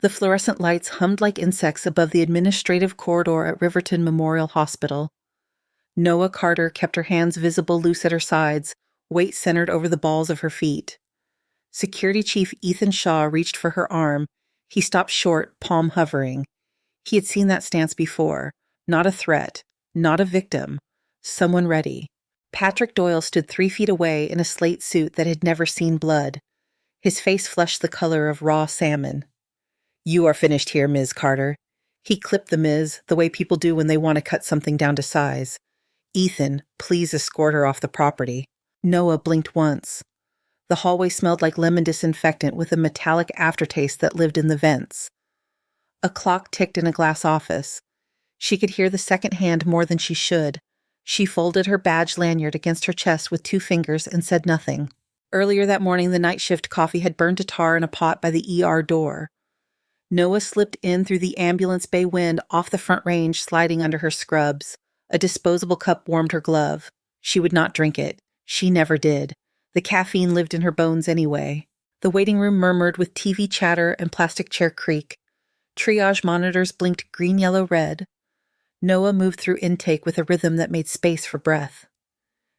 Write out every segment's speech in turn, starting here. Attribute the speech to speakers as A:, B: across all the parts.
A: The fluorescent lights hummed like insects above the administrative corridor at Riverton Memorial Hospital. Noah Carter kept her hands visible loose at her sides, weight centered over the balls of her feet. Security Chief Ethan Shaw reached for her arm. He stopped short, palm hovering. He had seen that stance before. Not a threat, not a victim, someone ready. Patrick Doyle stood 3 feet away in a slate suit that had never seen blood. His face flushed the color of raw salmon. "You are finished here, Ms. Carter." He clipped the Ms. the way people do when they want to cut something down to size. "Ethan, please escort her off the property." Noah blinked once. The hallway smelled like lemon disinfectant with a metallic aftertaste that lived in the vents. A clock ticked in a glass office. She could hear the second hand more than she should. She folded her badge lanyard against her chest with 2 fingers and said nothing. Earlier that morning, the night shift coffee had burned to tar in a pot by the ER door. Noah slipped in through the ambulance bay wind off the front range, sliding under her scrubs. A disposable cup warmed her glove. She would not drink it. She never did. The caffeine lived in her bones anyway. The waiting room murmured with TV chatter and plastic chair creak. Triage monitors blinked green, yellow, red. Noah moved through intake with a rhythm that made space for breath.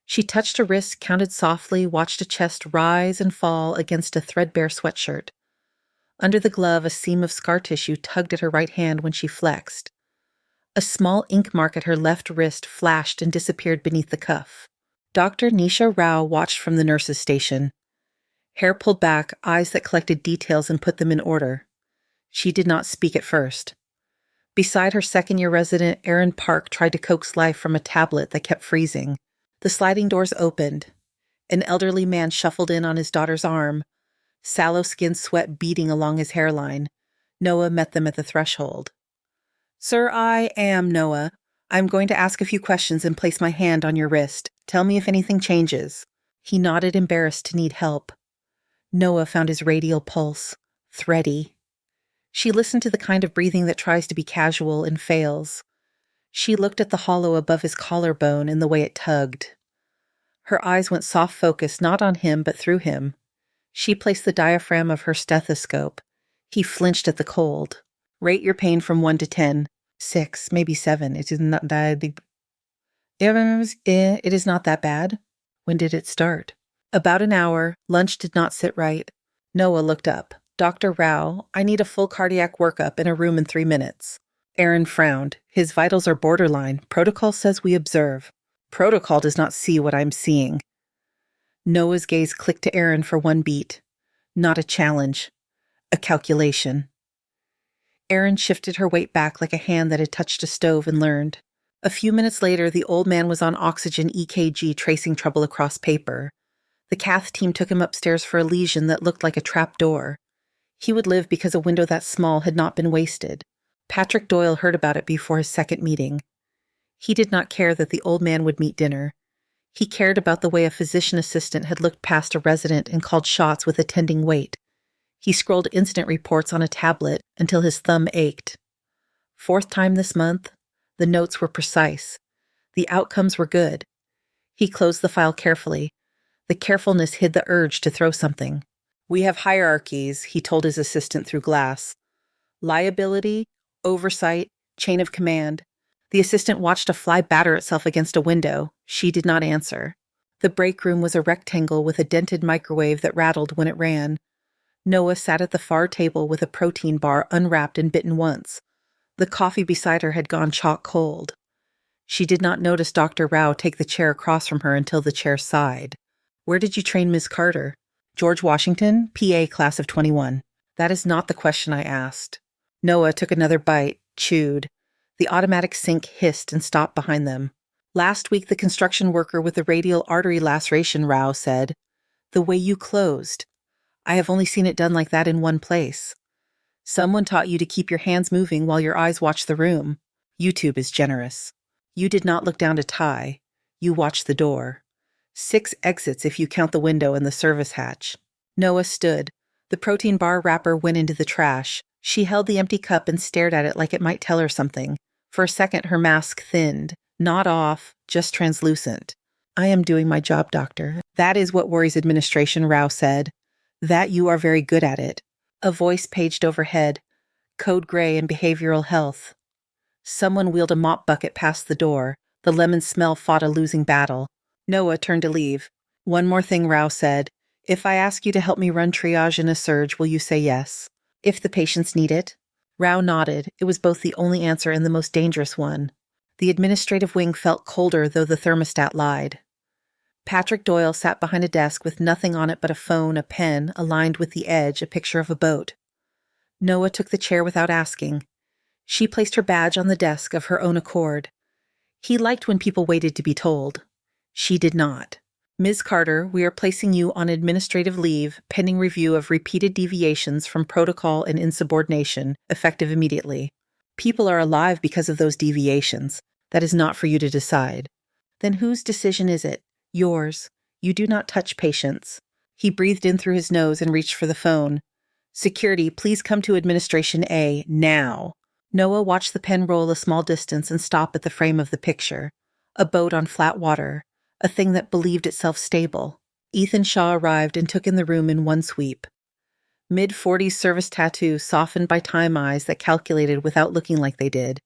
A: She touched a wrist, counted softly, watched a chest rise and fall against a threadbare sweatshirt. Under the glove, a seam of scar tissue tugged at her right hand when she flexed. A small ink mark at her left wrist flashed and disappeared beneath the cuff. Dr. Nisha Rao watched from the nurse's station. Hair pulled back, eyes that collected details and put them in order. She did not speak at first. Beside her second-year resident, Aaron Park tried to coax life from a tablet that kept freezing. The sliding doors opened. An elderly man shuffled in on his daughter's arm, sallow-skinned sweat beading along his hairline. Noah met them at the threshold. "Sir, I am Noah. I'm going to ask a few questions and place my hand on your wrist. Tell me if anything changes." He nodded, embarrassed to need help. Noah found his radial pulse, thready. She listened to the kind of breathing that tries to be casual and fails. She looked at the hollow above his collarbone and the way it tugged. Her eyes went soft-focused not on him but through him. She placed the diaphragm of her stethoscope. He flinched at the cold. "Rate your pain from 1 to 10. 6, maybe 7. It is not that big. It is not that bad." "When did it start?" "About an hour. Lunch did not sit right." Noah looked up. "Dr. Rao, I need a full cardiac workup in a room in 3 minutes." Aaron frowned. "His vitals are borderline. Protocol says we observe." "Protocol does not see what I'm seeing." Noah's gaze clicked to Aaron for 1 beat. Not a challenge. A calculation. Aaron shifted her weight back like a hand that had touched a stove and learned. A few minutes later, the old man was on oxygen EKG tracing trouble across paper. The cath team took him upstairs for a lesion that looked like a trap door. He would live because a window that small had not been wasted. Patrick Doyle heard about it before his second meeting. He did not care that the old man would meet dinner. He cared about the way a physician assistant had looked past a resident and called shots with attending weight. He scrolled incident reports on a tablet until his thumb ached. 4th time this month, the notes were precise. The outcomes were good. He closed the file carefully. The carefulness hid the urge to throw something. "We have hierarchies," he told his assistant through glass. "Liability, oversight, chain of command." The assistant watched a fly batter itself against a window. She did not answer. The break room was a rectangle with a dented microwave that rattled when it ran. Noah sat at the far table with a protein bar unwrapped and bitten once. The coffee beside her had gone chalk cold. She did not notice Dr. Rao take the chair across from her until the chair sighed. "Where did you train Miss Carter?" "George Washington, PA class of 21. "That is not the question I asked." Noah took another bite, chewed. The automatic sink hissed and stopped behind them. "Last week, the construction worker with the radial artery laceration," Rao said. "The way you closed. I have only seen it done like that in one place. Someone taught you to keep your hands moving while your eyes watch the room. YouTube is generous. You did not look down to tie. You watched the door. 6 exits if you count the window and the service hatch." Noah stood. The protein bar wrapper went into the trash. She held the empty cup and stared at it like it might tell her something. For a second, her mask thinned. Not off, just translucent. "I am doing my job, doctor." "That is what worries administration," Rao said. "That you are very good at it." A voice paged overhead. code gray and behavioral health. Someone wheeled a mop bucket past the door. The lemon smell fought a losing battle. Noah turned to leave. One more thing, Rao said. If I ask you to help me run triage in a surge, will you say yes? If the patients need it? Rao nodded. It was both the only answer and the most dangerous one. The administrative wing felt colder, though the thermostat lied. Patrick Doyle sat behind a desk with nothing on it but a phone, a pen, aligned with the edge, a picture of a boat. Noah took the chair without asking. She placed her badge on the desk of her own accord. He liked when people waited to be told. She did not. Ms. Carter, we are placing you on administrative leave pending review of repeated deviations from protocol and insubordination, effective immediately. People are alive because of those deviations. That is not for you to decide. Then whose decision is it? Yours. You do not touch patients. He breathed in through his nose and reached for the phone. Security, please come to Administration A, now. Noah watched the pen roll a small distance and stop at the frame of the picture. A boat on flat water. A thing that believed itself stable. Ethan Shaw arrived and took in the room in one sweep. Mid-40s service tattoo softened by time eyes that calculated without looking like they did.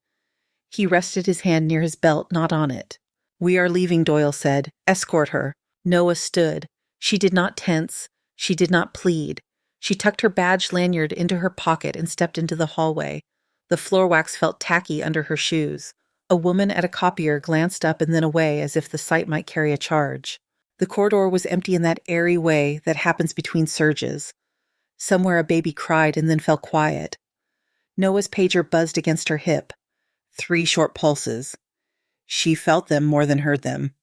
A: He rested his hand near his belt, not on it. We are leaving, Doyle said. Escort her. Noah stood. She did not tense. She did not plead. She tucked her badge lanyard into her pocket and stepped into the hallway. The floor wax felt tacky under her shoes. A woman at a copier glanced up and then away as if the sight might carry a charge. The corridor was empty in that airy way that happens between surges. Somewhere a baby cried and then fell quiet. Noah's pager buzzed against her hip. 3 short pulses. She felt them more than heard them.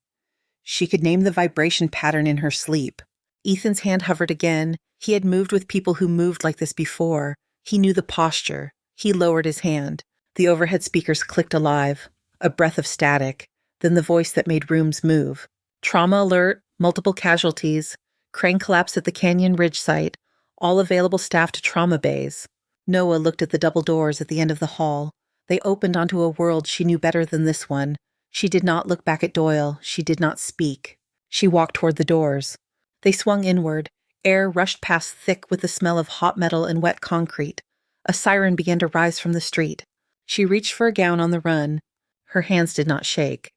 A: She could name the vibration pattern in her sleep. Ethan's hand hovered again. He had moved with people who moved like this before. He knew the posture. He lowered his hand. The overhead speakers clicked alive. A breath of static, then the voice that made rooms move. Trauma alert, multiple casualties, crane collapse at the Canyon Ridge site, all available staff to trauma bays. Noah looked at the double doors at the end of the hall. They opened onto a world she knew better than this one. She did not look back at Doyle. She did not speak. She walked toward the doors. They swung inward. Air rushed past thick with the smell of hot metal and wet concrete. A siren began to rise from the street. She reached for a gown on the run. Her hands did not shake.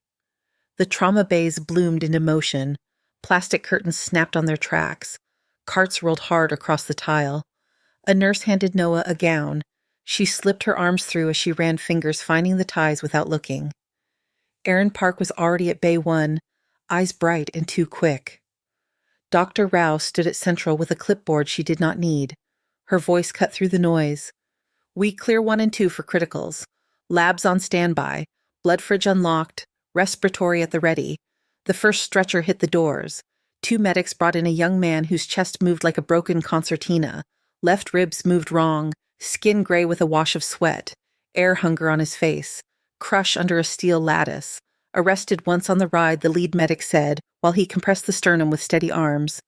A: The trauma bays bloomed into motion. Plastic curtains snapped on their tracks. Carts rolled hard across the tile. A nurse handed Noah a gown. She slipped her arms through as she ran fingers finding the ties without looking. Aaron Park was already at Bay 1, eyes bright and too quick. Dr. Rao stood at Central with a clipboard she did not need. Her voice cut through the noise. We clear 1 and 2 for criticals. Labs on standby. Blood fridge unlocked. Respiratory at the ready. The first stretcher hit the doors. 2 medics brought in a young man whose chest moved like a broken concertina. Left ribs moved wrong. Skin gray with a wash of sweat. Air hunger on his face. Crush under a steel lattice. Arrested once on the ride, the lead medic said, while he compressed the sternum with steady arms.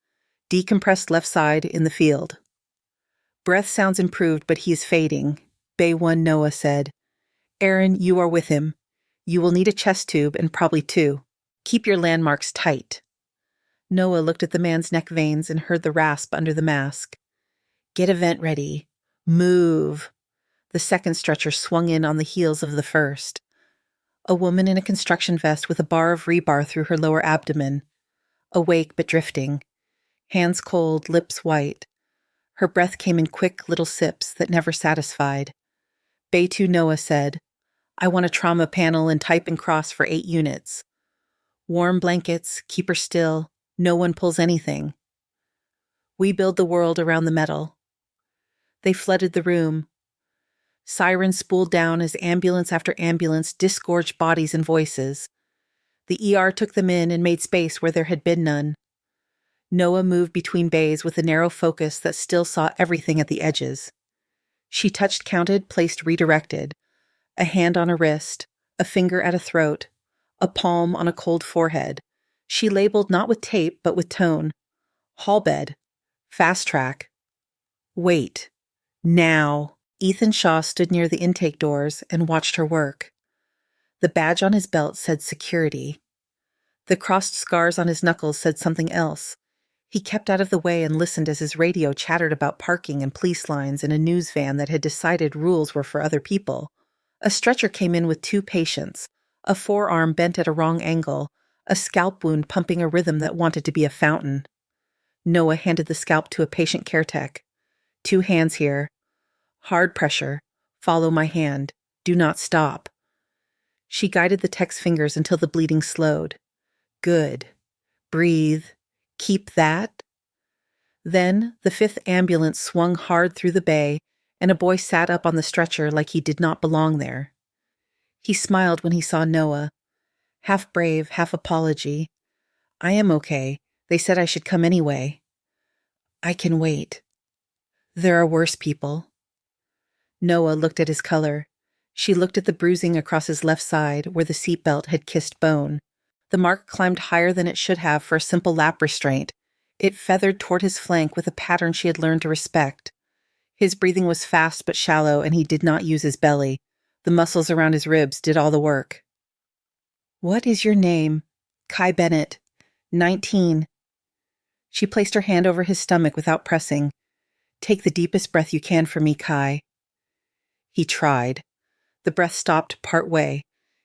A: Decompressed left side in the field. Breath sounds improved, but he is fading. Bay 1 Noah said. Aaron, you are with him. You will need a chest tube and probably 2. Keep your landmarks tight. Noah looked at the man's neck veins and heard the rasp under the mask. Get a vent ready. Move. The second stretcher swung in on the heels of the first. A woman in a construction vest with a bar of rebar through her lower abdomen. Awake but drifting. Hands cold, lips white. Her breath came in quick little sips that never satisfied. Bay 2 Noah said, I want a trauma panel and type and cross for 8 units. Warm blankets, keep her still. No one pulls anything. We build the world around the metal. They flooded the room. Sirens spooled down as ambulance after ambulance disgorged bodies and voices. The ER took them in and made space where there had been none. Noah moved between bays with a narrow focus that still saw everything at the edges. She touched, counted, placed, redirected. A hand on a wrist, a finger at a throat, a palm on a cold forehead. She labeled not with tape, but with tone. Hall bed. Fast track. Wait. Now. Ethan Shaw stood near the intake doors and watched her work. The badge on his belt said security. The crossed scars on his knuckles said something else. He kept out of the way and listened as his radio chattered about parking and police lines in a news van that had decided rules were for other people. A stretcher came in with 2 patients, a forearm bent at a wrong angle, a scalp wound pumping a rhythm that wanted to be a fountain. Noah handed the scalp to a patient care tech. 2 hands here. Hard pressure. Follow my hand. Do not stop. She guided the tech's fingers until the bleeding slowed. Good. Breathe. Keep that. Then the 5th ambulance swung hard through the bay, and a boy sat up on the stretcher like he did not belong there. He smiled when he saw Noah. Half brave, half apology. I am okay. They said I should come anyway. I can wait. There are worse people. Noah looked at his color. She looked at the bruising across his left side where the seatbelt had kissed bone. The mark climbed higher than it should have for a simple lap restraint. It feathered toward his flank with a pattern she had learned to respect. His breathing was fast but shallow, and he did not use his belly. The muscles around his ribs did all the work. What is your name? Kai Bennett. 19. She placed her hand over his stomach without pressing. Take the deepest breath you can for me, Kai. He tried. The breath stopped part way.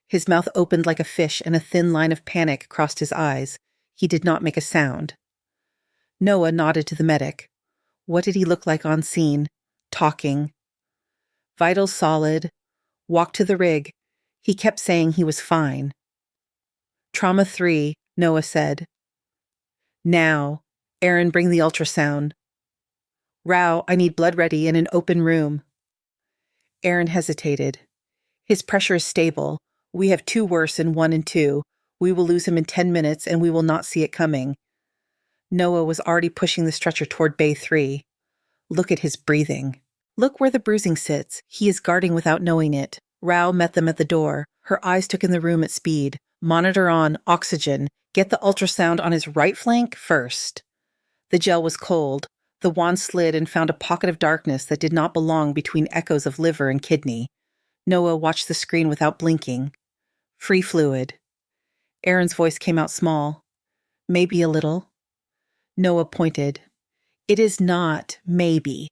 A: His mouth opened like a fish, and a thin line of panic crossed his eyes. He did not make a sound. Noah nodded to the medic. What did he look like on scene? Talking. Vitals solid. Walked to the rig. He kept saying he was fine. Trauma 3, Noah said. Now. Aaron, bring the ultrasound. Rao, I need blood ready in an open room. Aaron hesitated. His pressure is stable. We have 2 worse in 1 and 2. We will lose him in 10 minutes, and we will not see it coming. Noah was already pushing the stretcher toward Bay 3. Look at his breathing. Look where the bruising sits. He is guarding without knowing it. Rao met them at the door. Her eyes took in the room at speed. Monitor on, oxygen. Get the ultrasound on his right flank first. The gel was cold. The wand slid and found a pocket of darkness that did not belong between echoes of liver and kidney. Noah watched the screen without blinking. Free fluid. Aaron's voice came out small. Maybe a little. Noah pointed. It is not maybe.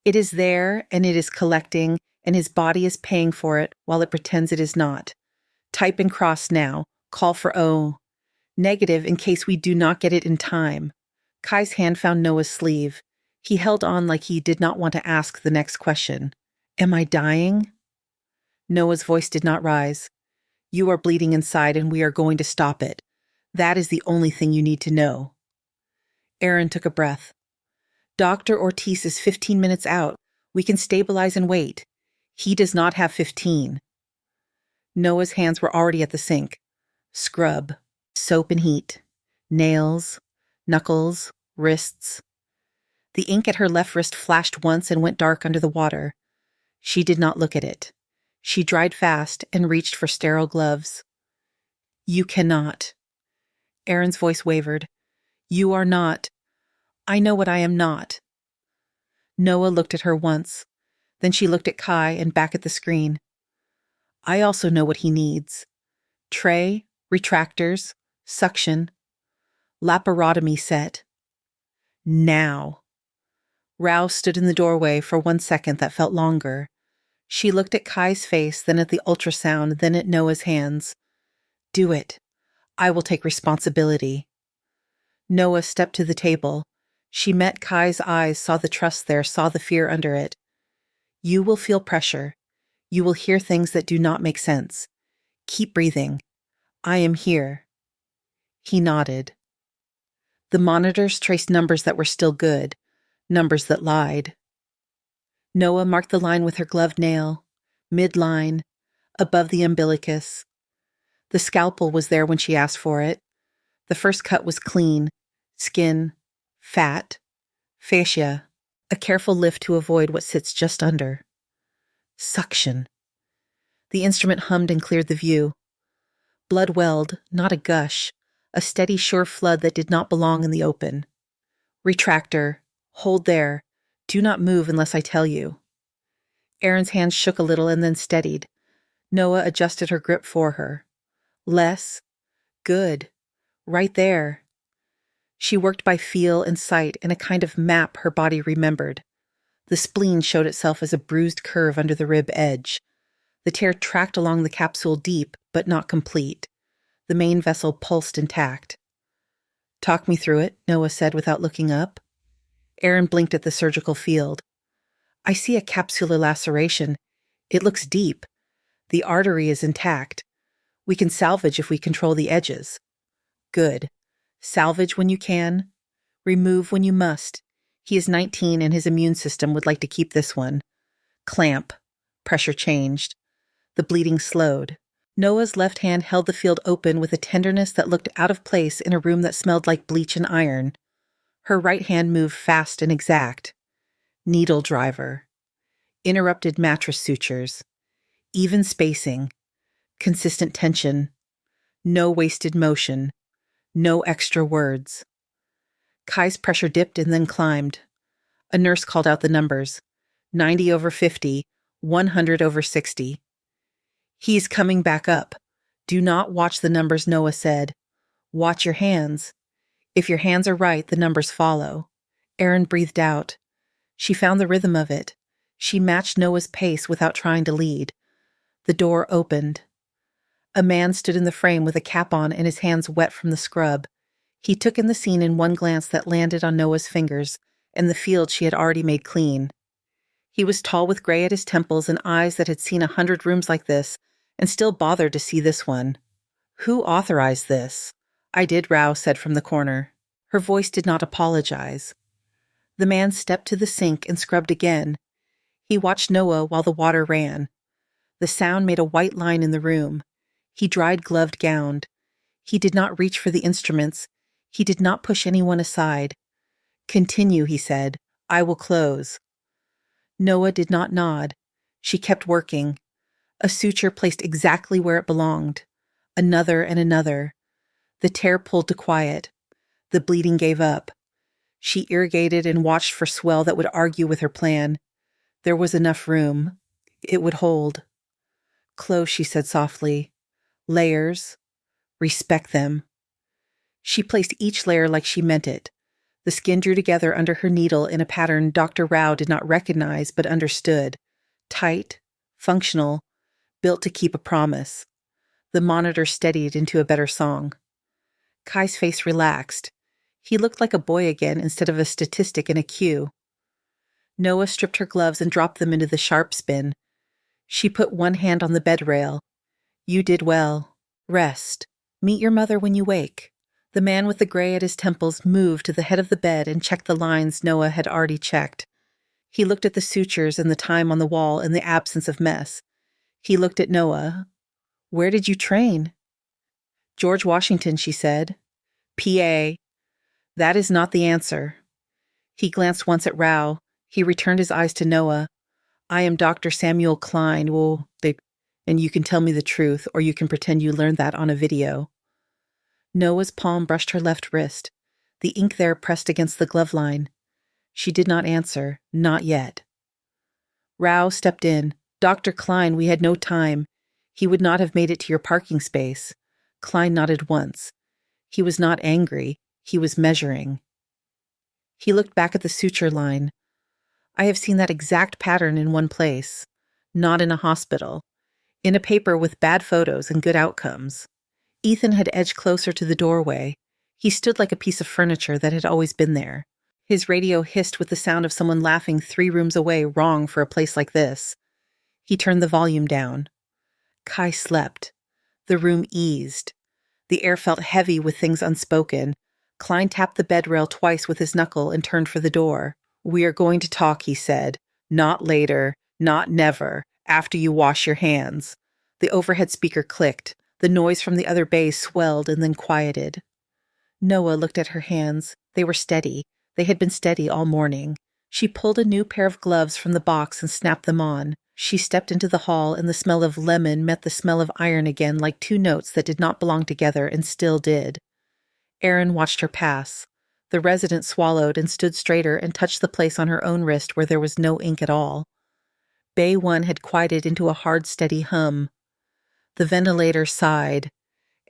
A: It is there, and it is collecting, and his body is paying for it while it pretends it is not. Type and cross now. Call for O. Negative in case we do not get it in time. Kai's hand found Noah's sleeve. He held on like he did not want to ask the next question. Am I dying? Noah's voice did not rise. You are bleeding inside, and we are going to stop it. That is the only thing you need to know. Aaron took a breath. Dr. Ortiz is 15 minutes out. We can stabilize and wait. He does not have 15. Noah's hands were already at the sink. Scrub, soap and heat, nails, knuckles, wrists. The ink at her left wrist flashed once and went dark under the water. She did not look at it. She dried fast and reached for sterile gloves. You cannot. Aaron's voice wavered. You are not. I know what I am not. Noah looked at her once. Then she looked at Kai and back at the screen. I also know what he needs. Tray, retractors, suction, laparotomy set. Now. Rao stood in the doorway for 1 second that felt longer. She looked at Kai's face, then at the ultrasound, then at Noah's hands. Do it. I will take responsibility. Noah stepped to the table. She met Kai's eyes, saw the trust there, saw the fear under it. You will feel pressure. You will hear things that do not make sense. Keep breathing. I am here. He nodded. The monitors traced numbers that were still good, numbers that lied. Noah marked the line with her gloved nail, midline, above the umbilicus. The scalpel was there when she asked for it. The first cut was clean, skin, fat, fascia, a careful lift to avoid what sits just under. Suction. The instrument hummed and cleared the view. Blood welled, not a gush, a steady, sure flood that did not belong in the open. Retractor. Hold there. Do not move unless I tell you. Aaron's hands shook a little and then steadied. Noah adjusted her grip for her. Less. Good. Right there. She worked by feel and sight in a kind of map her body remembered. The spleen showed itself as a bruised curve under the rib edge. The tear tracked along the capsule deep, but not complete. The main vessel pulsed intact. "Talk me through it," Noah said without looking up. Aaron blinked at the surgical field. "I see a capsular laceration. It looks deep. The artery is intact. We can salvage if we control the edges." "Good. Salvage when you can. Remove when you must. He is 19 and his immune system would like to keep this one." Clamp. Pressure changed. The bleeding slowed. Noah's left hand held the field open with a tenderness that looked out of place in a room that smelled like bleach and iron. Her right hand moved fast and exact. Needle driver. Interrupted mattress sutures. Even spacing. Consistent tension. No wasted motion. No extra words. Kai's pressure dipped and then climbed. A nurse called out the numbers. 90 over 50, 100 over 60. "He's coming back up. Do not watch the numbers," Noah said. "Watch your hands. If your hands are right, the numbers follow." Aaron breathed out. She found the rhythm of it. She matched Noah's pace without trying to lead. The door opened. A man stood in the frame with a cap on and his hands wet from the scrub. He took in the scene in one glance that landed on Noah's fingers and the field she had already made clean. He was tall with gray at his temples and eyes that had seen 100 rooms like this and still bothered to see this one. "Who authorized this?" "I did," Rao said from the corner. Her voice did not apologize. The man stepped to the sink and scrubbed again. He watched Noah while the water ran. The sound made a white line in the room. He dried gloved-gowned. He did not reach for the instruments. He did not push anyone aside. "Continue," he said. "I will close." Noah did not nod. She kept working. A suture placed exactly where it belonged. Another and another. The tear pulled to quiet. The bleeding gave up. She irrigated and watched for swell that would argue with her plan. There was enough room. It would hold. "Close," she said softly. "Layers. Respect them." She placed each layer like she meant it. The skin drew together under her needle in a pattern Dr. Rao did not recognize but understood. Tight, functional, built to keep a promise. The monitor steadied into a better song. Kai's face relaxed. He looked like a boy again instead of a statistic in a queue. Noah stripped her gloves and dropped them into the sharp spin. She put one hand on the bed rail. "You did well. Rest. Meet your mother when you wake." The man with the gray at his temples moved to the head of the bed and checked the lines Noah had already checked. He looked at the sutures and the time on the wall in the absence of mess. He looked at Noah. "Where did you train?" "George Washington," she said. "PA. That is not the answer." He glanced once at Rao. He returned his eyes to Noah. "I am Dr. Samuel Klein. And you can tell me the truth, or you can pretend you learned that on a video." Noah's palm brushed her left wrist. The ink there pressed against the glove line. She did not answer. Not yet. Rao stepped in. "Dr. Klein, we had no time. He would not have made it to your parking space." Klein nodded once. He was not angry. He was measuring. He looked back at the suture line. "I have seen that exact pattern in one place. Not in a hospital. In a paper with bad photos and good outcomes." Ethan had edged closer to the doorway. He stood like a piece of furniture that had always been there. His radio hissed with the sound of someone laughing 3 rooms away, wrong for a place like this. He turned the volume down. Kai slept. The room eased. The air felt heavy with things unspoken. Klein tapped the bed rail twice with his knuckle and turned for the door. "We are going to talk," he said. "Not later, not never, after you wash your hands." The overhead speaker clicked. The noise from the other bay swelled and then quieted. Noah looked at her hands. They were steady. They had been steady all morning. She pulled a new pair of gloves from the box and snapped them on. She stepped into the hall, and the smell of lemon met the smell of iron again like 2 notes that did not belong together and still did. Aaron watched her pass. The resident swallowed and stood straighter and touched the place on her own wrist where there was no ink at all. Bay 1 had quieted into a hard, steady hum. The ventilator sighed.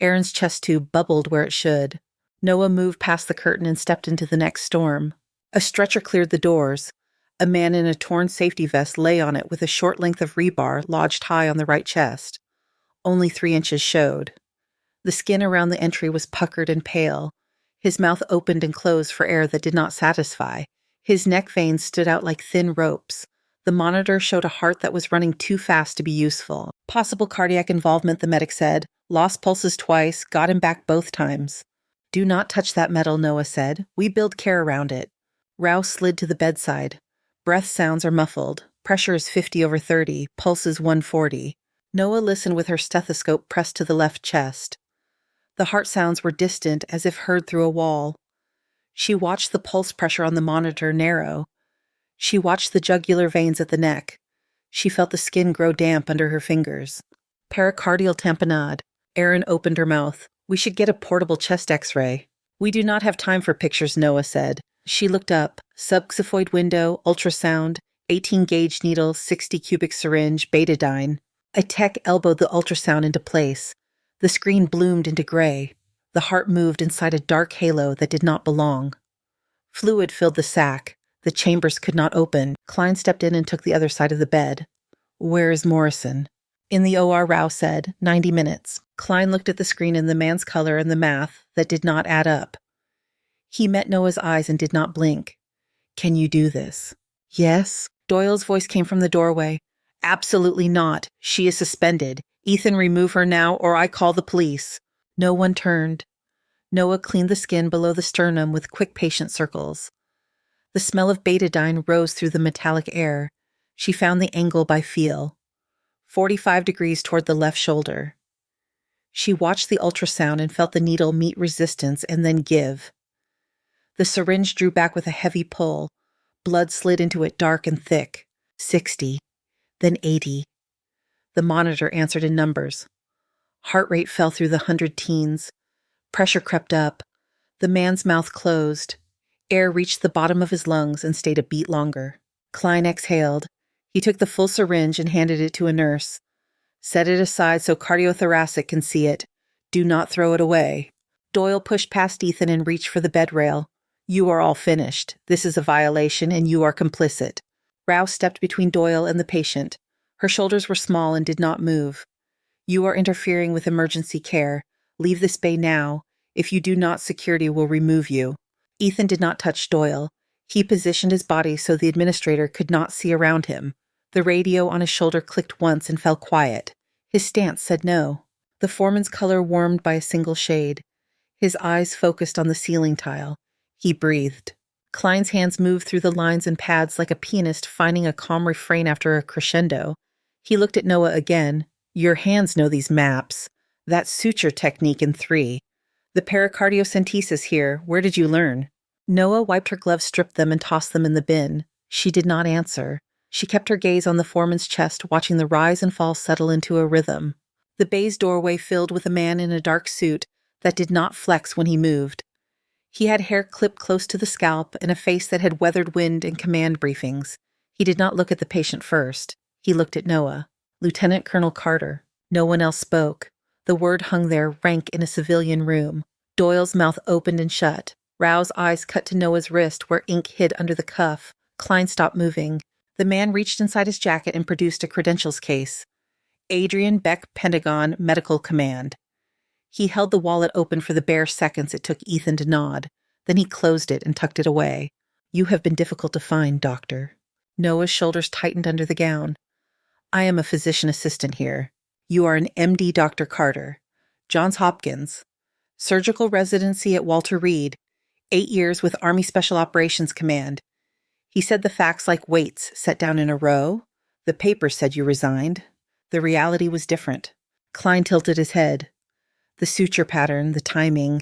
A: Aaron's chest tube bubbled where it should. Noah moved past the curtain and stepped into the next storm. A stretcher cleared the doors. A man in a torn safety vest lay on it with a short length of rebar lodged high on the right chest. Only 3 inches showed. The skin around the entry was puckered and pale. His mouth opened and closed for air that did not satisfy. His neck veins stood out like thin ropes. The monitor showed a heart that was running too fast to be useful. Possible cardiac involvement, the medic said. Lost pulses twice, got him back both times. Do not touch that metal, Noah said. We build care around it. Rouse slid to the bedside. Breath sounds are muffled. Pressure is 50/30, pulse is 140. Noah listened with her stethoscope pressed to the left chest. The heart sounds were distant, as if heard through a wall. She watched the pulse pressure on the monitor narrow. She watched the jugular veins at the neck. She felt the skin grow damp under her fingers. Pericardial tamponade. Erin opened her mouth. We should get a portable chest x-ray. We do not have time for pictures, Noah said. She looked up. Subxiphoid window, ultrasound, 18-gauge needle, 60 cubic syringe, betadine. A tech elbowed the ultrasound into place. The screen bloomed into gray. The heart moved inside a dark halo that did not belong. Fluid filled the sac. The chambers could not open. Klein stepped in and took the other side of the bed. Where is Morrison? In the OR, Rouse said. 90 minutes. Klein looked at the screen and the man's color and the math that did not add up. He met Noah's eyes and did not blink. Can you do this? Yes. Doyle's voice came from the doorway. Absolutely not. She is suspended. Ethan, remove her now or I call the police. No one turned. Noah cleaned the skin below the sternum with quick patient circles. The smell of betadine rose through the metallic air. She found the angle by feel. 45 degrees toward the left shoulder. She watched the ultrasound and felt the needle meet resistance and then give. The syringe drew back with a heavy pull. Blood slid into it dark and thick. 60. Then 80. The monitor answered in numbers. Heart rate fell through the 100 teens. Pressure crept up. The man's mouth closed. Air reached the bottom of his lungs and stayed a beat longer. Klein exhaled. He took the full syringe and handed it to a nurse. Set it aside so cardiothoracic can see it. Do not throw it away. Doyle pushed past Ethan and reached for the bed rail. You are all finished. This is a violation and you are complicit. Rouse stepped between Doyle and the patient. Her shoulders were small and did not move. You are interfering with emergency care. Leave this bay now. If you do not, security will remove you. Ethan did not touch Doyle. He positioned his body so the administrator could not see around him. The radio on his shoulder clicked once and fell quiet. His stance said no. The foreman's color warmed by a single shade. His eyes focused on the ceiling tile. He breathed. Klein's hands moved through the lines and pads like a pianist finding a calm refrain after a crescendo. He looked at Noah again. Your hands know these maps. That suture technique in 3. The pericardiocentesis here. Where did you learn? Noah wiped her gloves, stripped them, and tossed them in the bin. She did not answer. She kept her gaze on the foreman's chest, watching the rise and fall settle into a rhythm. The bay's doorway filled with a man in a dark suit that did not flex when he moved. He had hair clipped close to the scalp and a face that had weathered wind and command briefings. He did not look at the patient first. He looked at Noah. Lieutenant Colonel Carter. No one else spoke. The word hung there, rank in a civilian room. Doyle's mouth opened and shut. Rouse's eyes cut to Noah's wrist where ink hid under the cuff. Klein stopped moving. The man reached inside his jacket and produced a credentials case. Adrian Beck, Pentagon, Medical Command. He held the wallet open for the bare seconds it took Ethan to nod. Then he closed it and tucked it away. You have been difficult to find, Doctor. Noah's shoulders tightened under the gown. I am a physician assistant here. You are an MD, Dr. Carter. Johns Hopkins. Surgical residency at Walter Reed. 8 years with Army Special Operations Command. He said the facts like weights set down in a row. The papers said you resigned. The reality was different. Klein tilted his head. The suture pattern, the timing,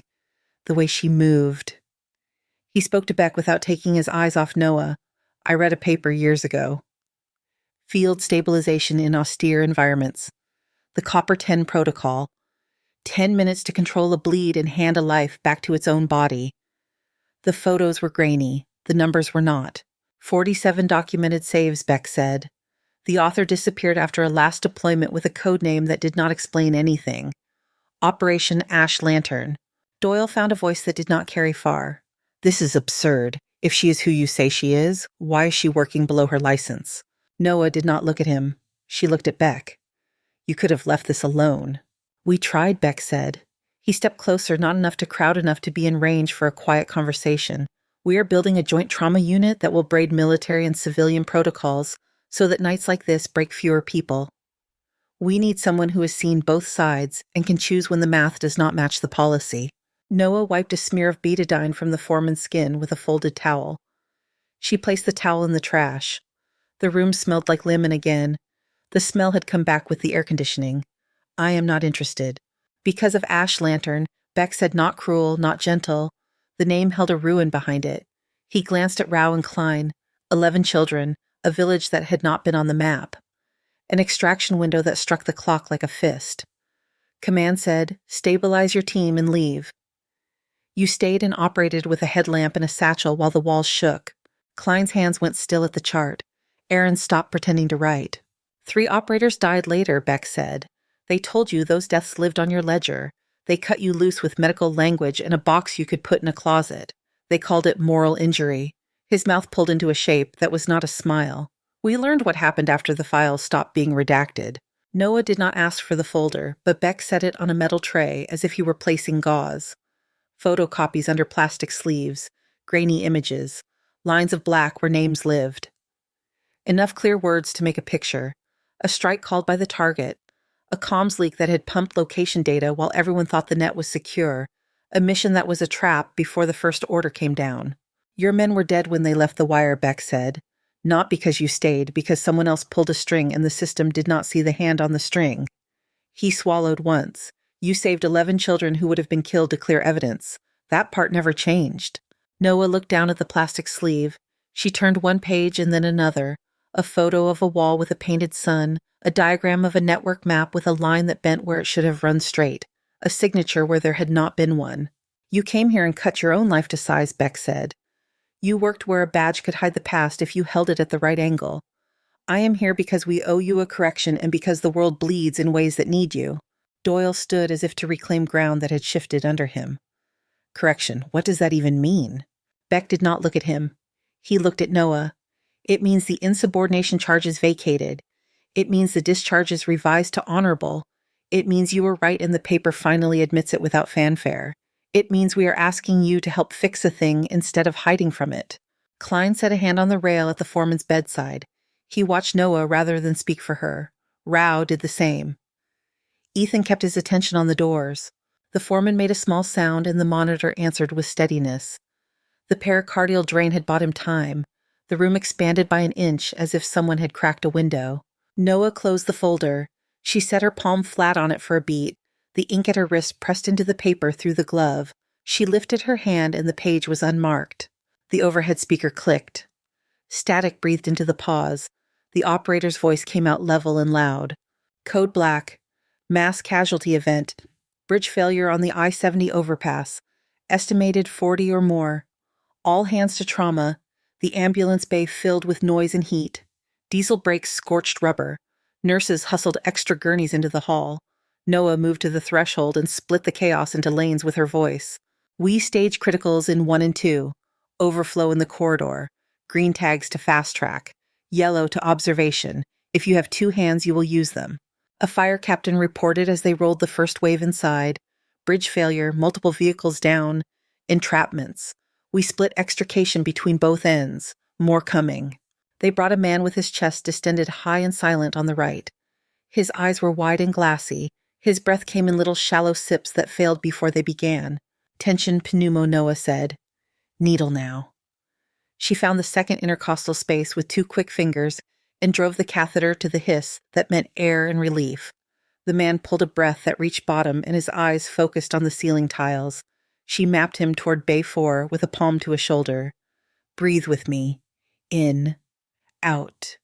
A: the way she moved. He spoke to Beck without taking his eyes off Noah. I read a paper years ago. Field stabilization in austere environments. The Copper 10 protocol. 10 minutes to control a bleed and hand a life back to its own body. The photos were grainy. The numbers were not. 47 documented saves, Beck said. The author disappeared after a last deployment with a code name that did not explain anything. Operation Ash Lantern. Doyle found a voice that did not carry far. This is absurd. If she is who you say she is, why is she working below her license? Noah did not look at him. She looked at Beck. You could have left this alone. We tried, Beck said. He stepped closer, not enough to crowd enough to be in range for a quiet conversation. We are building a joint trauma unit that will braid military and civilian protocols so that nights like this break fewer people. We need someone who has seen both sides and can choose when the math does not match the policy. Noah wiped a smear of betadine from the foreman's skin with a folded towel. She placed the towel in the trash. The room smelled like lemon again. The smell had come back with the air conditioning. I am not interested. Because of Ash Lantern, Beck said not cruel, not gentle. The name held a ruin behind it. He glanced at Rao and Klein, 11 children, a village that had not been on the map. An extraction window that struck the clock like a fist. Command said, stabilize your team and leave. You stayed and operated with a headlamp and a satchel while the walls shook. Klein's hands went still at the chart. Aaron stopped pretending to write. 3 operators died later, Beck said. They told you those deaths lived on your ledger. They cut you loose with medical language in a box you could put in a closet. They called it moral injury. His mouth pulled into a shape that was not a smile. We learned what happened after the files stopped being redacted. Noah did not ask for the folder, but Beck set it on a metal tray as if he were placing gauze. Photocopies under plastic sleeves, grainy images, lines of black where names lived. Enough clear words to make a picture. A strike called by the target. A comms leak that had pumped location data while everyone thought the net was secure. A mission that was a trap before the first order came down. Your men were dead when they left the wire, Beck said. Not because you stayed, because someone else pulled a string and the system did not see the hand on the string. He swallowed once. You saved 11 children who would have been killed to clear evidence. That part never changed. Noah looked down at the plastic sleeve. She turned one page and then another. A photo of a wall with a painted sun, a diagram of a network map with a line that bent where it should have run straight, a signature where there had not been one. You came here and cut your own life to size, Beck said. You worked where a badge could hide the past if you held it at the right angle. I am here because we owe you a correction and because the world bleeds in ways that need you. Doyle stood as if to reclaim ground that had shifted under him. Correction, what does that even mean? Beck did not look at him. He looked at Noah. It means the insubordination charge is vacated. It means the discharge is revised to honorable. It means you were right and the paper finally admits it without fanfare. It means we are asking you to help fix a thing instead of hiding from it. Klein set a hand on the rail at the foreman's bedside. He watched Noah rather than speak for her. Rao did the same. Ethan kept his attention on the doors. The foreman made a small sound and the monitor answered with steadiness. The pericardial drain had bought him time. The room expanded by an inch as if someone had cracked a window. Noah closed the folder. She set her palm flat on it for a beat. The ink at her wrist pressed into the paper through the glove. She lifted her hand and the page was unmarked. The overhead speaker clicked. Static breathed into the pause. The operator's voice came out level and loud. Code Black. Mass casualty event. Bridge failure on the I-70 overpass. Estimated 40 or more. All hands to trauma. The ambulance bay filled with noise and heat. Diesel brakes scorched rubber. Nurses hustled extra gurneys into the hall. Noah moved to the threshold and split the chaos into lanes with her voice. We stage criticals in 1 and 2. Overflow in the corridor. Green tags to fast track. Yellow to observation. If you have 2 hands, you will use them. A fire captain reported as they rolled the first wave inside. Bridge failure, multiple vehicles down. Entrapments. We split extrication between both ends. More coming. They brought a man with his chest distended high and silent on the right. His eyes were wide and glassy. His breath came in little shallow sips that failed before they began. Tension pneumo, Noah said. Needle now. She found the second intercostal space with 2 quick fingers and drove the catheter to the hiss that meant air and relief. The man pulled a breath that reached bottom and his eyes focused on the ceiling tiles. She mapped him toward Bay 4 with a palm to a shoulder. Breathe with me. In. Out.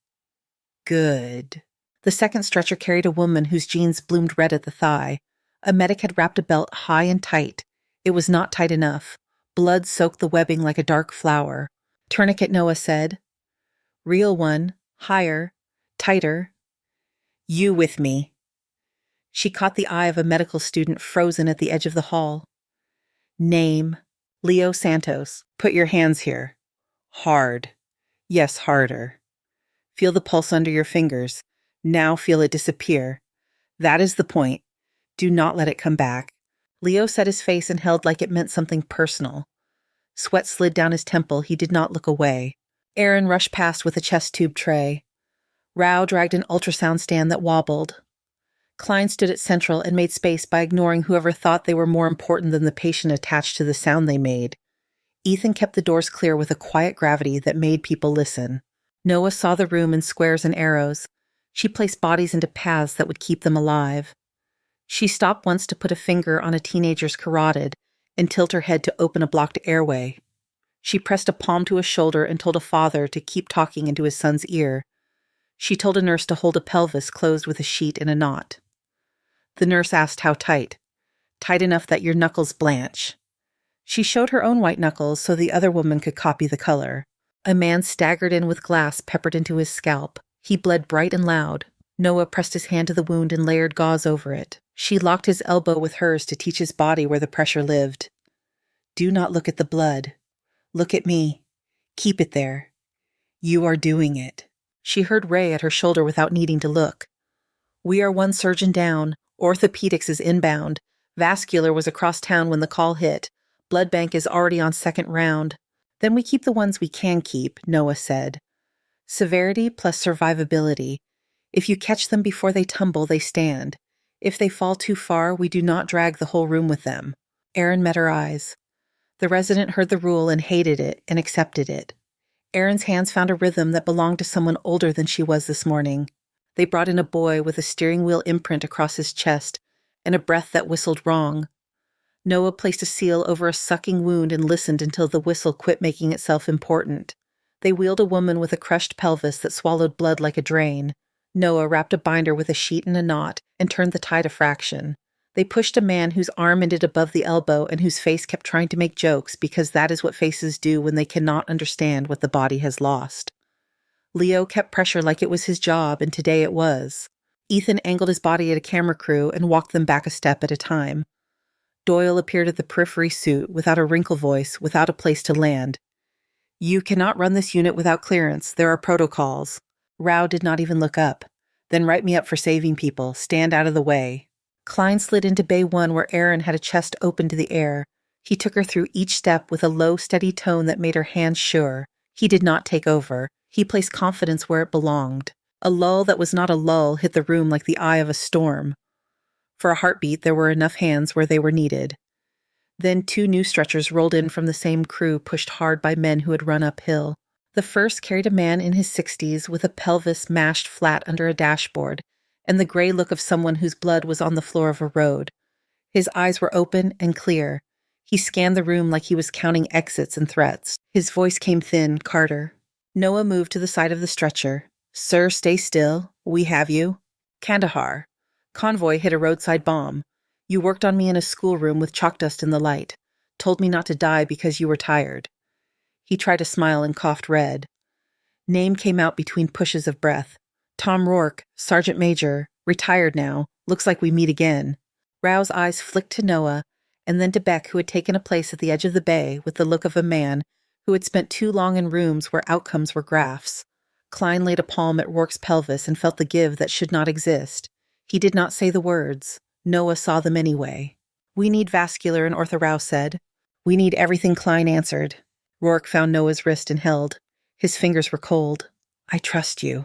A: Good. The second stretcher carried a woman whose jeans bloomed red at the thigh. A medic had wrapped a belt high and tight. It was not tight enough. Blood soaked the webbing like a dark flower. Tourniquet, Noah said. Real one. Higher. Tighter. You with me. She caught the eye of a medical student frozen at the edge of the hall. Name. Leo Santos. Put your hands here. Hard. Yes, harder. Feel the pulse under your fingers. Now feel it disappear. That is the point. Do not let it come back. Leo set his face and held like it meant something personal. Sweat slid down his temple. He did not look away. Aaron rushed past with a chest tube tray. Rao dragged an ultrasound stand that wobbled. Klein stood at central and made space by ignoring whoever thought they were more important than the patient attached to the sound they made. Ethan kept the doors clear with a quiet gravity that made people listen. Noah saw the room in squares and arrows. She placed bodies into paths that would keep them alive. She stopped once to put a finger on a teenager's carotid and tilt her head to open a blocked airway. She pressed a palm to a shoulder and told a father to keep talking into his son's ear. She told a nurse to hold a pelvis closed with a sheet and a knot. The nurse asked how tight. Tight enough that your knuckles blanch. She showed her own white knuckles so the other woman could copy the color. A man staggered in with glass peppered into his scalp. He bled bright and loud. Noah pressed his hand to the wound and layered gauze over it. She locked his elbow with hers to teach his body where the pressure lived. Do not look at the blood. Look at me. Keep it there. You are doing it. She heard Ray at her shoulder without needing to look. We are one surgeon down. Orthopedics is inbound. Vascular was across town when the call hit. Blood bank is already on second round. Then we keep the ones we can keep, Noah said. Severity plus survivability. If you catch them before they tumble, they stand. If they fall too far, we do not drag the whole room with them. Aaron met her eyes. The resident heard the rule and hated it and accepted it. Aaron's hands found a rhythm that belonged to someone older than she was this morning. They brought in a boy with a steering wheel imprint across his chest and a breath that whistled wrong. Noah placed a seal over a sucking wound and listened until the whistle quit making itself important. They wheeled a woman with a crushed pelvis that swallowed blood like a drain. Noah wrapped a binder with a sheet and a knot and turned the tide a fraction. They pushed a man whose arm ended above the elbow and whose face kept trying to make jokes because that is what faces do when they cannot understand what the body has lost. Leo kept pressure like it was his job, and today it was. Ethan angled his body at a camera crew and walked them back a step at a time. Doyle appeared at the periphery suit, without a wrinkle voice, without a place to land. You cannot run this unit without clearance. There are protocols. Rao did not even look up. Then write me up for saving people. Stand out of the way. Klein slid into Bay 1 where Aaron had a chest open to the air. He took her through each step with a low, steady tone that made her hands sure. He did not take over. He placed confidence where it belonged. A lull that was not a lull hit the room like the eye of a storm. For a heartbeat, there were enough hands where they were needed. Then 2 new stretchers rolled in from the same crew, pushed hard by men who had run uphill. The first carried a man in his 60s with a pelvis mashed flat under a dashboard, and the gray look of someone whose blood was on the floor of a road. His eyes were open and clear. He scanned the room like he was counting exits and threats. His voice came thin, Carter. Noah moved to the side of the stretcher. Sir, stay still. We have you. Kandahar. Convoy hit a roadside bomb. You worked on me in a schoolroom with chalk dust in the light. Told me not to die because you were tired. He tried to smile and coughed red. Name came out between pushes of breath. Tom Rourke, Sergeant Major, retired now. Looks like we meet again. Rao's eyes flicked to Noah, and then to Beck, who had taken a place at the edge of the bay with the look of a man who had spent too long in rooms where outcomes were graphs. Klein laid a palm at Rourke's pelvis and felt the give that should not exist. He did not say the words. Noah saw them anyway. We need vascular, and Ortho Rao said. We need everything, Klein answered. Rourke found Noah's wrist and held. His fingers were cold. I trust you.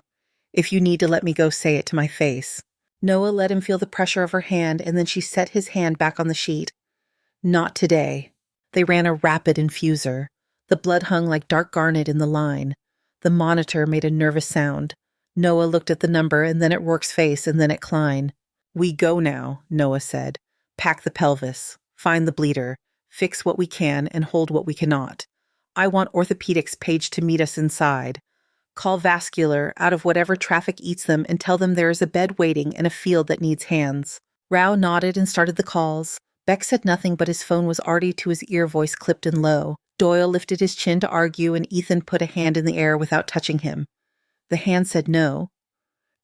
A: If you need to let me go, say it to my face. Noah let him feel the pressure of her hand, and then she set his hand back on the sheet. Not today. They ran a rapid infuser. The blood hung like dark garnet in the line. The monitor made a nervous sound. Noah looked at the number and then at Rourke's face and then at Klein. We go now, Noah said. Pack the pelvis. Find the bleeder. Fix what we can and hold what we cannot. I want orthopedics page to meet us inside. Call vascular out of whatever traffic eats them and tell them there is a bed waiting in a field that needs hands. Rao nodded and started the calls. Beck said nothing, but his phone was already to his ear, voice clipped and low. Doyle lifted his chin to argue, and Ethan put a hand in the air without touching him. The hand said no.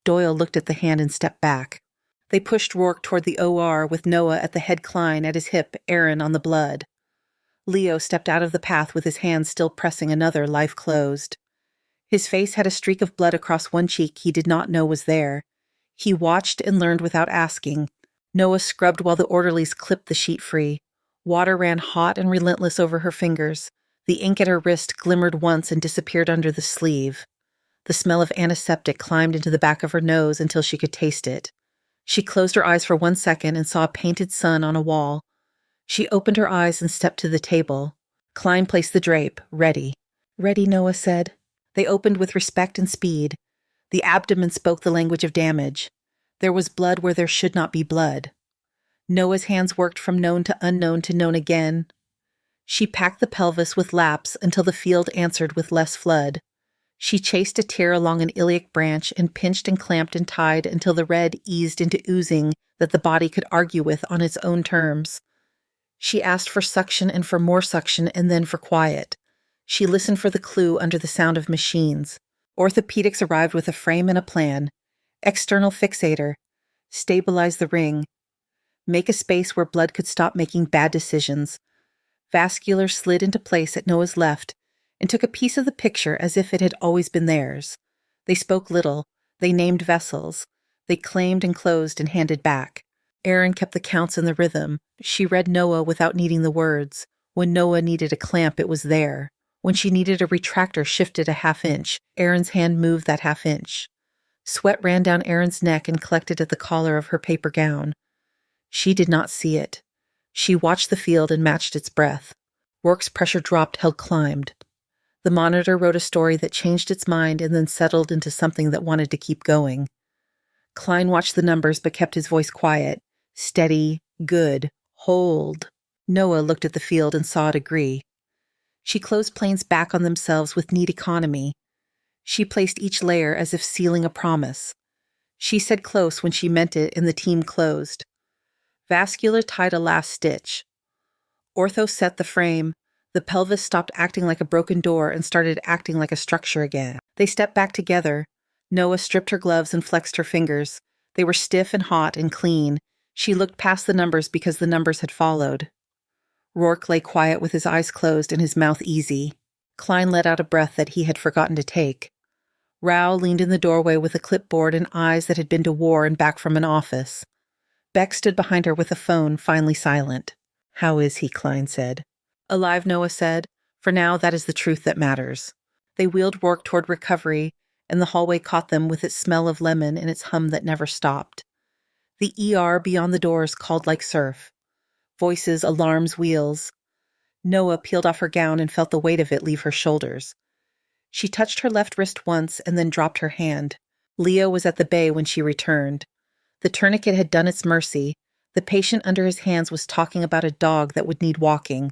A: Doyle looked at the hand and stepped back. They pushed Rourke toward the OR with Noah at the head, Klein at his hip, Aaron on the blood. Leo stepped out of the path with his hand still pressing another, life closed. His face had a streak of blood across one cheek he did not know was there. He watched and learned without asking. Noah scrubbed while the orderlies clipped the sheet free. Water ran hot and relentless over her fingers. The ink at her wrist glimmered once and disappeared under the sleeve. The smell of antiseptic climbed into the back of her nose until she could taste it. She closed her eyes for 1 second and saw a painted sun on a wall. She opened her eyes and stepped to the table. Klein placed the drape, ready. "Ready," Noah said. They opened with respect and speed. The abdomen spoke the language of damage. There was blood where there should not be blood. Noah's hands worked from known to known again. She packed the pelvis with laps until the field answered with less flood. She chased a tear along an iliac branch and pinched and clamped and tied until the red eased into oozing that the body could argue with on its own terms. She asked for suction and for more suction and then for quiet. She listened for the clue under the sound of machines. Orthopedics arrived with a frame and a plan. External fixator. Stabilize the ring. Make a space where blood could stop making bad decisions. Vascular slid into place at Noah's left and took a piece of the picture as if it had always been theirs. They spoke little. They named vessels. They claimed and closed and handed back. Erin kept the counts and the rhythm. She read Noah without needing the words. When Noah needed a clamp, it was there. When she needed a retractor shifted a half-inch, Erin's hand moved that half-inch. Sweat ran down Erin's neck and collected at the collar of her paper gown. She did not see it. She watched the field and matched its breath. Work's pressure dropped, held climbed. The monitor wrote a story that changed its mind and then settled into something that wanted to keep going. Klein watched the numbers but kept his voice quiet. Steady, good, hold. Noah looked at the field and saw it agree. She closed planes back on themselves with neat economy. She placed each layer as if sealing a promise. She said close when she meant it and the team closed. Vascular tied a last stitch. Ortho set the frame. The pelvis stopped acting like a broken door and started acting like a structure again. They stepped back together. Noah stripped her gloves and flexed her fingers. They were stiff and hot and clean. She looked past the numbers because the numbers had followed. Rourke lay quiet with his eyes closed and his mouth easy. Klein let out a breath that he had forgotten to take. Rao leaned in the doorway with a clipboard and eyes that had been to war and back from an office. Beck stood behind her with a phone, finally silent. "How is he?" Klein said. "Alive," Noah said. "For now, that is the truth that matters." They wheeled Rourke toward recovery, and the hallway caught them with its smell of lemon and its hum that never stopped. The ER beyond the doors called like surf. Voices, alarms, wheels. Noah peeled off her gown and felt the weight of it leave her shoulders. She touched her left wrist once and then dropped her hand. Leo was at the bay when she returned. The tourniquet had done its mercy. The patient under his hands was talking about a dog that would need walking.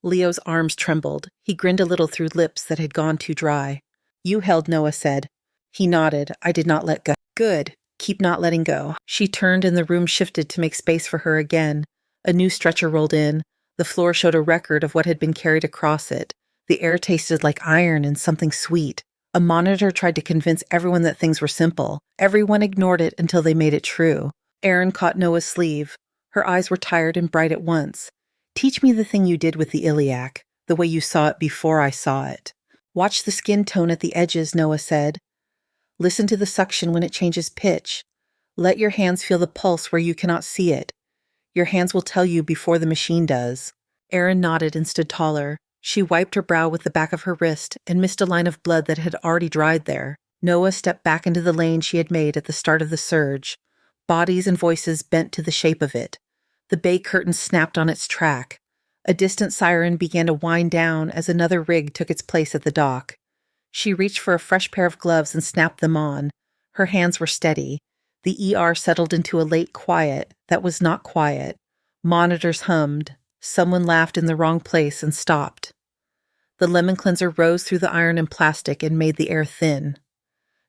A: Leo's arms trembled. He grinned a little through lips that had gone too dry. "You held," Noah said. He nodded. "I did not let go." "Good. Keep not letting go." She turned and the room shifted to make space for her again. A new stretcher rolled in. The floor showed a record of what had been carried across it. The air tasted like iron and something sweet. A monitor tried to convince everyone that things were simple. Everyone ignored it until they made it true. Erin caught Noah's sleeve. Her eyes were tired and bright at once. "Teach me the thing you did with the iliac, the way you saw it before I saw it." "Watch the skin tone at the edges," Noah said. "Listen to the suction when it changes pitch. Let your hands feel the pulse where you cannot see it. Your hands will tell you before the machine does." Erin nodded and stood taller. She wiped her brow with the back of her wrist and missed a line of blood that had already dried there. Noah stepped back into the lane she had made at the start of the surge. Bodies and voices bent to the shape of it. The bay curtain snapped on its track. A distant siren began to wind down as another rig took its place at the dock. She reached for a fresh pair of gloves and snapped them on. Her hands were steady. The ER settled into a late quiet that was not quiet. Monitors hummed. Someone laughed in the wrong place and stopped. The lemon cleanser rose through the iron and plastic and made the air thin.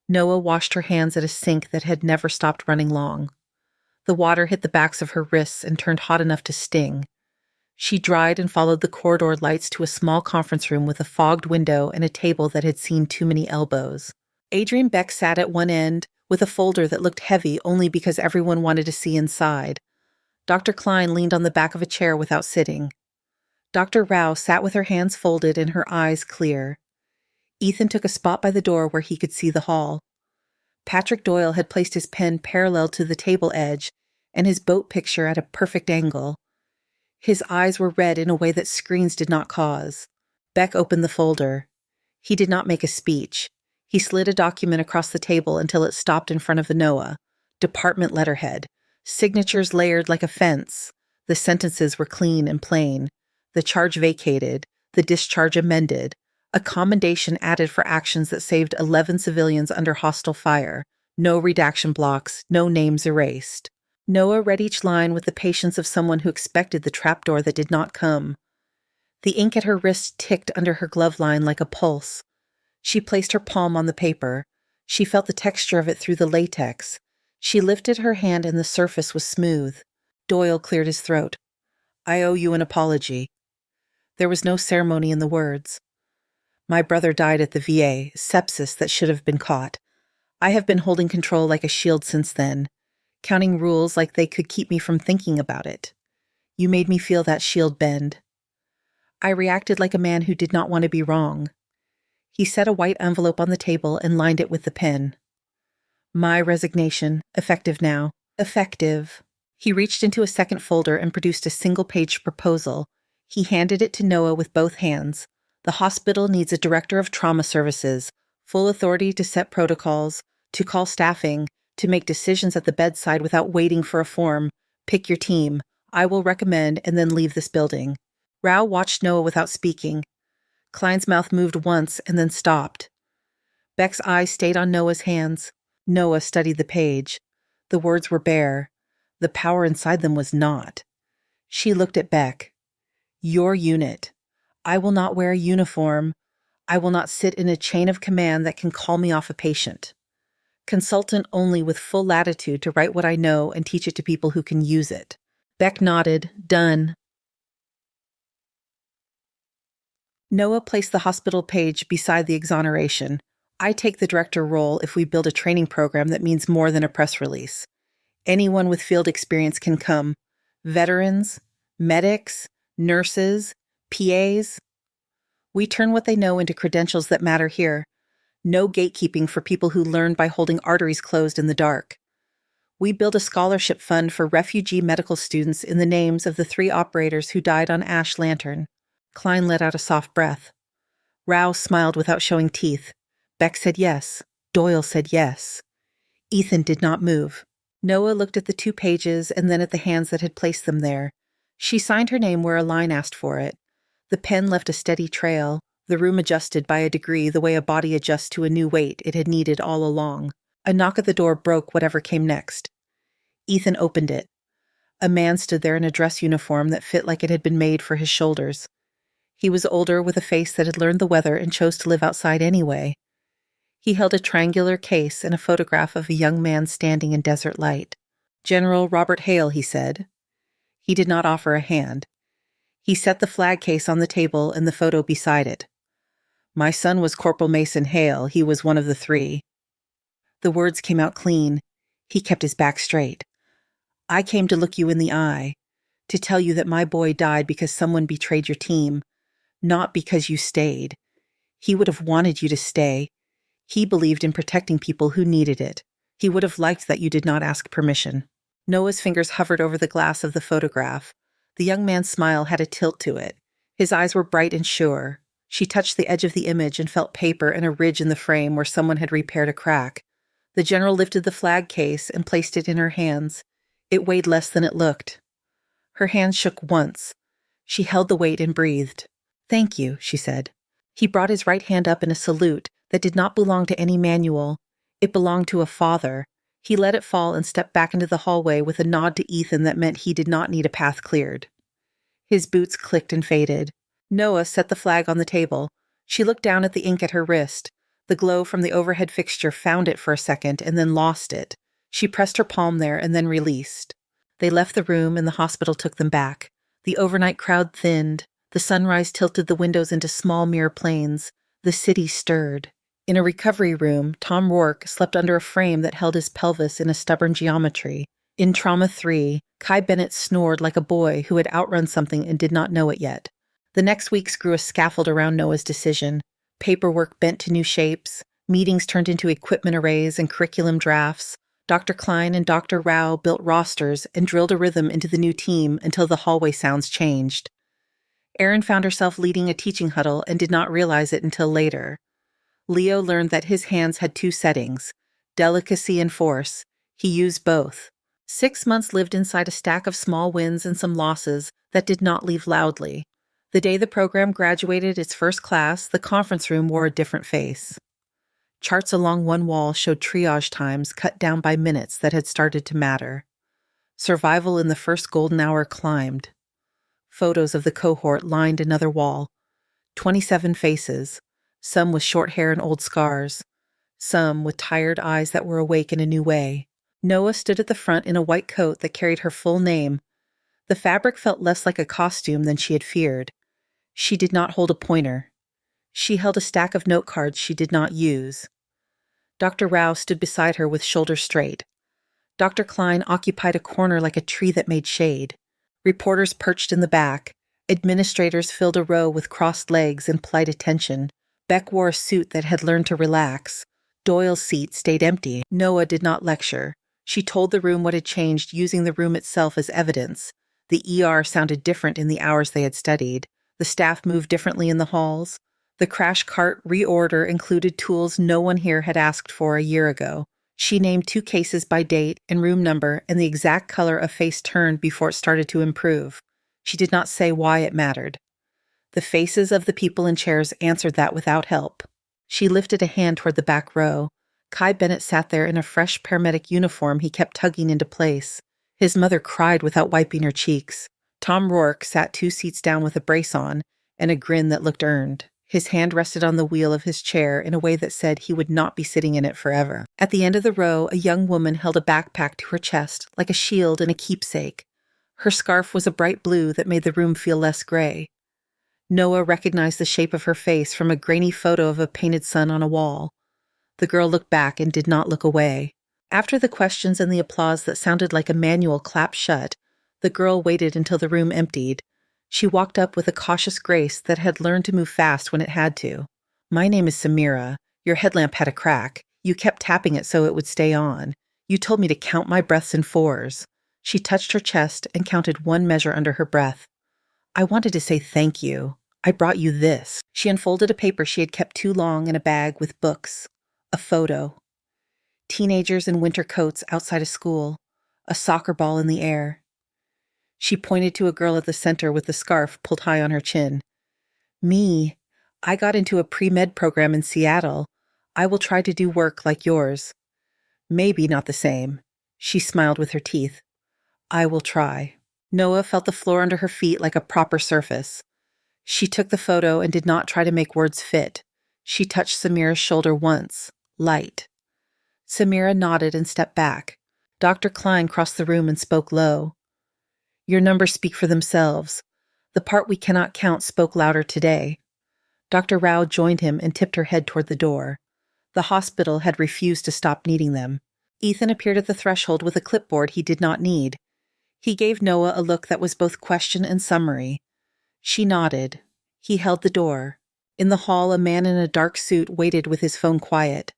A: Noah washed her hands at a sink that had never stopped running long. The water hit the backs of her wrists and turned hot enough to sting. She dried and followed the corridor lights to a small conference room with a fogged window and a table that had seen too many elbows. Adrian Beck sat at one end, with a folder that looked heavy only because everyone wanted to see inside. Dr. Klein leaned on the back of a chair without sitting. Dr. Rao sat with her hands folded and her eyes clear. Ethan took a spot by the door where he could see the hall. Patrick Doyle had placed his pen parallel to the table edge and his boat picture at a perfect angle. His eyes were red in a way that screens did not cause. Beck opened the folder. He did not make a speech. He slid a document across the table until it stopped in front of the NOAA. Department letterhead. Signatures layered like a fence. The sentences were clean and plain. The charge vacated. The discharge amended. A commendation added for actions that saved 11 civilians under hostile fire. No redaction blocks. No names erased. Noah read each line with the patience of someone who expected the trapdoor that did not come. The ink at her wrist ticked under her glove line like a pulse. She placed her palm on the paper. She felt the texture of it through the latex. She lifted her hand and the surface was smooth. Doyle cleared his throat. "I owe you an apology." There was no ceremony in the words. "My brother died at the VA, sepsis that should have been caught. I have been holding control like a shield since then, counting rules like they could keep me from thinking about it. You made me feel that shield bend. I reacted like a man who did not want to be wrong." He set a white envelope on the table and lined it with the pen. "My resignation, effective now. Effective." He reached into a second folder and produced a single-page proposal. He handed it to Noah with both hands. "The hospital needs a director of trauma services, full authority to set protocols, to call staffing, to make decisions at the bedside without waiting for a form. Pick your team. I will recommend and then leave this building." Rao watched Noah without speaking. Klein's mouth moved once and then stopped. Beck's eyes stayed on Noah's hands. Noah studied the page. The words were bare. The power inside them was not. She looked at Beck. "Your unit. I will not wear a uniform. I will not sit in a chain of command that can call me off a patient. Consultant only with full latitude to write what I know and teach it to people who can use it." Beck nodded. "Done." Noah placed the hospital page beside the exoneration. "I take the director role if we build a training program that means more than a press release. Anyone with field experience can come. Veterans, medics, nurses, PAs. We turn what they know into credentials that matter here. No gatekeeping for people who learn by holding arteries closed in the dark. We build a scholarship fund for refugee medical students in the names of the 3 operators who died on Ash Lantern." Klein let out a soft breath. Rao smiled without showing teeth. Beck said yes. Doyle said yes. Ethan did not move. Noah looked at the 2 pages and then at the hands that had placed them there. She signed her name where a line asked for it. The pen left a steady trail. The room adjusted by a degree the way a body adjusts to a new weight it had needed all along. A knock at the door broke whatever came next. Ethan opened it. A man stood there in a dress uniform that fit like it had been made for his shoulders. He was older, with a face that had learned the weather and chose to live outside anyway. He held a triangular case and a photograph of a young man standing in desert light. "General Robert Hale," he said. He did not offer a hand. He set the flag case on the table and the photo beside it. "My son was Corporal Mason Hale. He was one of the 3. The words came out clean. He kept his back straight. "I came to look you in the eye, to tell you that my boy died because someone betrayed your team. Not because you stayed. He would have wanted you to stay. He believed in protecting people who needed it. He would have liked that you did not ask permission." Noah's fingers hovered over the glass of the photograph. The young man's smile had a tilt to it. His eyes were bright and sure. She touched the edge of the image and felt paper and a ridge in the frame where someone had repaired a crack. The general lifted the flag case and placed it in her hands. It weighed less than it looked. Her hands shook once. She held the weight and breathed. "Thank you," she said. He brought his right hand up in a salute that did not belong to any manual. It belonged to a father. He let it fall and stepped back into the hallway with a nod to Ethan that meant he did not need a path cleared. His boots clicked and faded. Noah set the flag on the table. She looked down at the ink at her wrist. The glow from the overhead fixture found it for a second and then lost it. She pressed her palm there and then released. They left the room and the hospital took them back. The overnight crowd thinned. The sunrise tilted the windows into small mirror planes. The city stirred. In a recovery room, Tom Rourke slept under a frame that held his pelvis in a stubborn geometry. In Trauma 3, Kai Bennett snored like a boy who had outrun something and did not know it yet. The next weeks grew a scaffold around Noah's decision. Paperwork bent to new shapes, meetings turned into equipment arrays and curriculum drafts. Dr. Klein and Dr. Rao built rosters and drilled a rhythm into the new team until the hallway sounds changed. Erin found herself leading a teaching huddle and did not realize it until later. Leo learned that his hands had two settings, delicacy and force. He used both. 6 months lived inside a stack of small wins and some losses that did not leave loudly. The day the program graduated its first class, the conference room wore a different face. Charts along one wall showed triage times cut down by minutes that had started to matter. Survival in the first golden hour climbed. Photos of the cohort lined another wall. 27 faces, some with short hair and old scars, some with tired eyes that were awake in a new way. Noah stood at the front in a white coat that carried her full name. The fabric felt less like a costume than she had feared. She did not hold a pointer. She held a stack of note cards she did not use. Dr. Rao stood beside her with shoulders straight. Dr. Klein occupied a corner like a tree that made shade. Reporters perched in the back. Administrators filled a row with crossed legs and polite attention. Beck wore a suit that had learned to relax. Doyle's seat stayed empty. Noah did not lecture. She told the room what had changed, using the room itself as evidence. The ER sounded different in the hours they had studied. The staff moved differently in the halls. The crash cart reorder included tools no one here had asked for a year ago. She named 2 cases by date and room number and the exact color a face turned before it started to improve. She did not say why it mattered. The faces of the people in chairs answered that without help. She lifted a hand toward the back row. Kai Bennett sat there in a fresh paramedic uniform he kept tugging into place. His mother cried without wiping her cheeks. Tom Rourke sat 2 seats down with a brace on and a grin that looked earned. His hand rested on the wheel of his chair in a way that said he would not be sitting in it forever. At the end of the row, a young woman held a backpack to her chest, like a shield and a keepsake. Her scarf was a bright blue that made the room feel less gray. Noah recognized the shape of her face from a grainy photo of a painted sun on a wall. The girl looked back and did not look away. After the questions and the applause that sounded like a manual clapped shut, the girl waited until the room emptied. She walked up with a cautious grace that had learned to move fast when it had to. "My name is Samira. Your headlamp had a crack. You kept tapping it so it would stay on. You told me to count my breaths in 4s. She touched her chest and counted 1 measure under her breath. "I wanted to say thank you. I brought you this." She unfolded a paper she had kept too long in a bag with books. A photo. Teenagers in winter coats outside a school. A soccer ball in the air. She pointed to a girl at the center with the scarf pulled high on her chin. "Me. I got into a pre-med program in Seattle. I will try to do work like yours. Maybe not the same." She smiled with her teeth. "I will try." Noah felt the floor under her feet like a proper surface. She took the photo and did not try to make words fit. She touched Samira's shoulder once, light. Samira nodded and stepped back. Dr. Klein crossed the room and spoke low. "Your numbers speak for themselves. The part we cannot count spoke louder today." Dr. Rao joined him and tipped her head toward the door. The hospital had refused to stop needing them. Ethan appeared at the threshold with a clipboard he did not need. He gave Noah a look that was both question and summary. She nodded. He held the door. In the hall, a man in a dark suit waited with his phone quiet.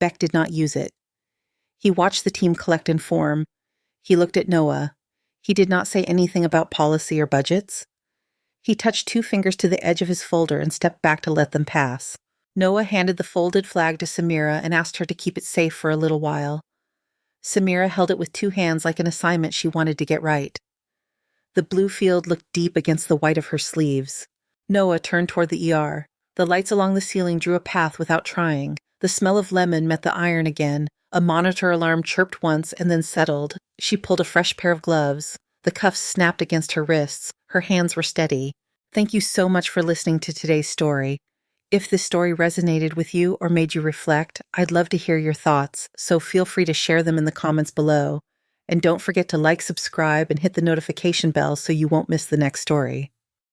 A: Beck did not use it. He watched the team collect and form. He looked at Noah. He did not say anything about policy or budgets. He touched 2 fingers to the edge of his folder and stepped back to let them pass. Noah handed the folded flag to Samira and asked her to keep it safe for a little while. Samira held it with 2 hands like an assignment she wanted to get right. The blue field looked deep against the white of her sleeves. Noah turned toward the ER. The lights along the ceiling drew a path without trying. The smell of lemon met the iron again. A monitor alarm chirped once and then settled. She pulled a fresh pair of gloves. The cuffs snapped against her wrists. Her hands were steady. Thank you so much for listening to today's story. If this story resonated with you or made you reflect, I'd love to hear your thoughts, so feel free to share them in the comments below. And don't forget to like, subscribe, and hit the notification bell so you won't miss the next story.